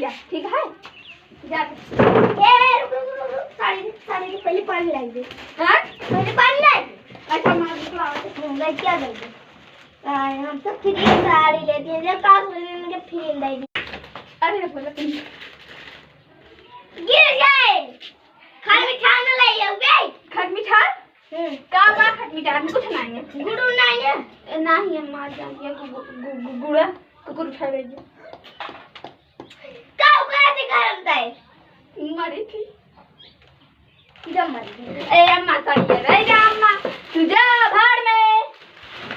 जा, ठीक है? जा साड़ी साड़ी पहले पानी लाई दे। हाँ पहले पानी लाई दे। अच्छा मार दूसरा मैं क्या कर दूँ? हम तो फ्री साड़ी लेती हैं जब काश मुझे फ्री लाई दी। अरे बोला तुम गिर जाए खट मिठा न लाई ओके खट मीठा का मां खट मीठा कुछ नहीं है गुड़ नहीं है नहीं है मार जाती है गुड़ा कुकुर उठा रही है का कराते करता है मरी थी जब मरी ए अम्मा सही है रे अम्मा